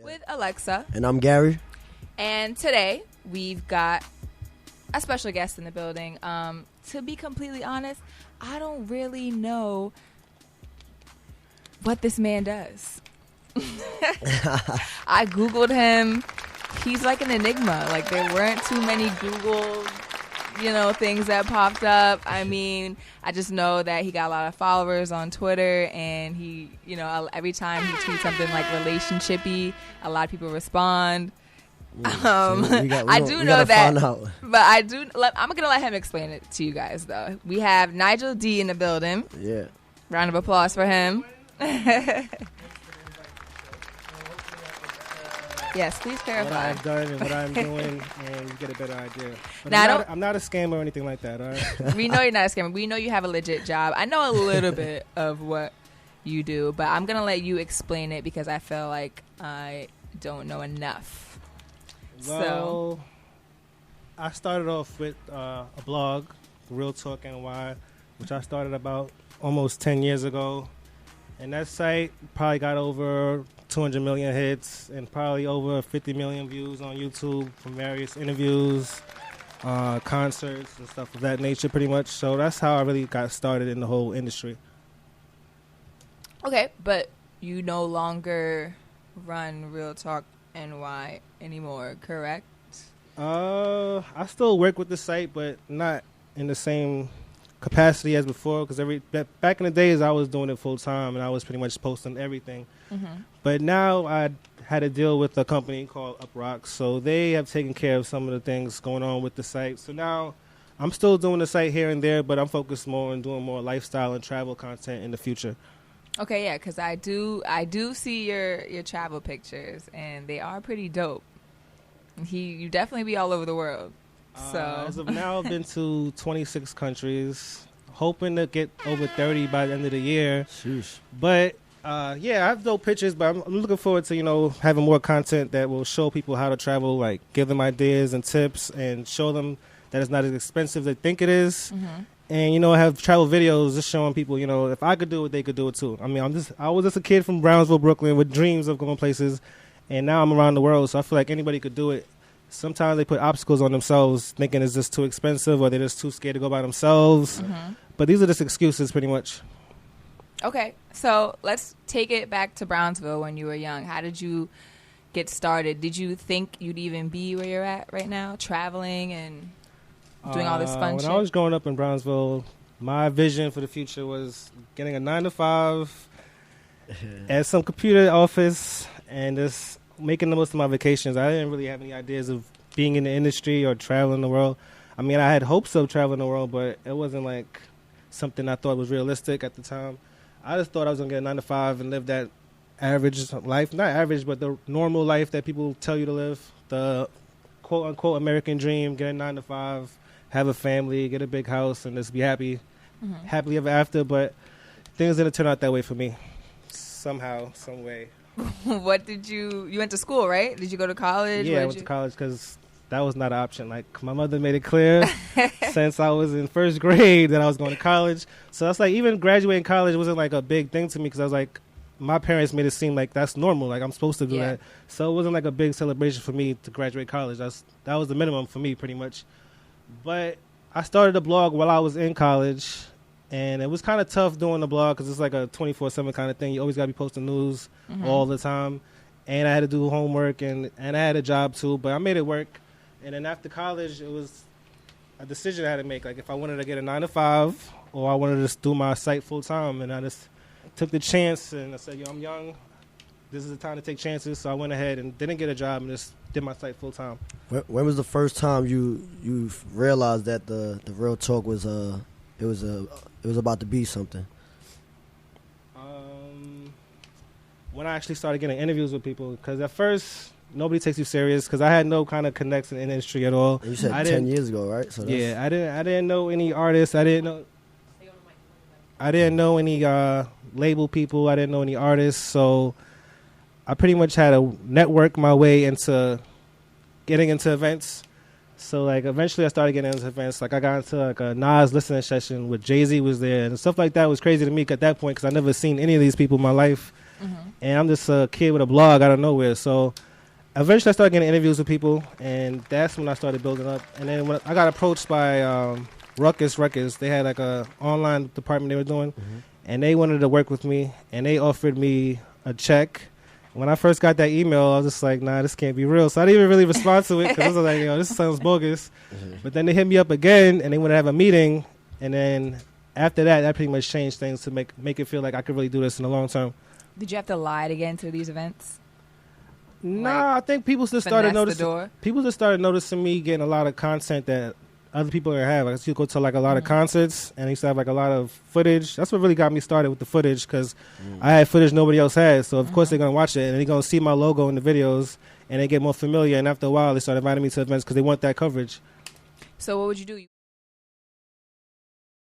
with Alexa. And I'm Gary. And today we've got a special guest in the building. To be completely honest, I don't really know what this man does. I Googled him. He's like an enigma. Like, there weren't too many Google, things that popped up. I mean, I just know that he got a lot of followers on Twitter, and he, every time he tweets something like relationshipy, a lot of people respond. I do know that, but I'm gonna let him explain it to you guys. Though we have Nigel D in the building. Yeah, round of applause for him. Yes, please clarify what I've done and what I'm doing, and you get a better idea. But now, I'm not a scammer or anything like that. All right. We know you're not a scammer. We know you have a legit job. I know a little bit of what you do, but I'm gonna let you explain it because I feel like I don't know enough. Well, I started off with a blog, Real Talk NY, which I started about almost 10 years ago. And that site probably got over 200 million hits and probably over 50 million views on YouTube from various interviews, concerts, and stuff of that nature pretty much. So that's how I really got started in the whole industry. Okay, but you no longer run Real Talk NY anymore, correct? I still work with the site, but not in the same capacity as before, because back in the days I was doing it full time and I was pretty much posting everything. Mm-hmm. But now I had to deal with a company called Uprock, so they have taken care of some of the things going on with the site. So now I'm still doing the site here and there, but I'm focused more on doing more lifestyle and travel content in the future. Okay, yeah, because I do see your travel pictures, and they are pretty dope. You definitely be all over the world. So as of now, I've been to 26 countries, hoping to get over 30 by the end of the year. Sheesh. But yeah, I have dope pictures, but I'm looking forward to having more content that will show people how to travel, like give them ideas and tips, and show them that it's not as expensive as they think it is. Mm-hmm. And, have travel videos just showing people, if I could do it, they could do it too. I mean, I was just a kid from Brownsville, Brooklyn with dreams of going places. And now I'm around the world. So I feel like anybody could do it. Sometimes they put obstacles on themselves thinking it's just too expensive or they're just too scared to go by themselves. Mm-hmm. But these are just excuses pretty much. Okay. So let's take it back to Brownsville when you were young. How did you get started? Did you think you'd even be where you're at right now, traveling and doing all this fun shit? When I was growing up in Brownsville, my vision for the future was getting a 9-to-5 at some computer office and just making the most of my vacations. I didn't really have any ideas of being in the industry or traveling the world. I mean, I had hopes of traveling the world, but it wasn't like something I thought was realistic at the time. I just thought I was going to get a 9-to-5 and live that average life. Not average, but the normal life that people tell you to live. The quote-unquote American dream, get a 9-to-5. Have a family, get a big house, and just be happy, happily ever after. But things didn't turn out that way for me, somehow, some way. What did you went to school, right? Did you go to college? Yeah, I went to college because that was not an option. Like, my mother made it clear since I was in first grade that I was going to college. So that's like, even graduating college wasn't like a big thing to me because I was like, my parents made it seem like that's normal. Like, I'm supposed to do that. So it wasn't like a big celebration for me to graduate college. That was the minimum for me, pretty much. But I started a blog while I was in college, and it was kind of tough doing the blog because it's like a 24/7 kind of thing. You always got to be posting news all the time, and I had to do homework, and I had a job too, but I made it work. And then after college, it was a decision I had to make, like if I wanted to get a 9-to-5 or I wanted to just do my site full time, and I just took the chance, and I said, I'm young. This is the time to take chances, so I went ahead and didn't get a job and just did my site full time. When was the first time you realized that the Real Talk was it was about to be something? When I actually started getting interviews with people, because at first nobody takes you serious, because I had no kind of connection in the industry at all. And you said 10 years ago, right? So yeah, I didn't know any artists. I didn't know any label people. I didn't know any artists, so I pretty much had to network my way into getting into events. So, like, eventually I started getting into events. Like, I got into, like, a Nas listening session with Jay-Z was there. And stuff like that was crazy to me at that point because I never seen any of these people in my life. Mm-hmm. And I'm just a kid with a blog out of nowhere. So eventually I started getting interviews with people, and that's when I started building up. And then when I got approached by Ruckus Records, they had like a online department they were doing, and they wanted to work with me, and they offered me a check. When I first got that email, I was just like, nah, this can't be real. So I didn't even really respond to it because I was like, this sounds bogus. But then they hit me up again, and they wanted to have a meeting. And then after that, that pretty much changed things to make it feel like I could really do this in the long term. Did you have to lie to get into these events? Nah, I think people just started noticing. People just started noticing me getting a lot of content that other people didn't have. I used to go to like a lot of concerts, and I used to have like a lot of footage. That's what really got me started with the footage, because I had footage nobody else had. So of course they're gonna watch it, and they're gonna see my logo in the videos, and they get more familiar. And after a while, they start inviting me to events because they want that coverage. So what would you do?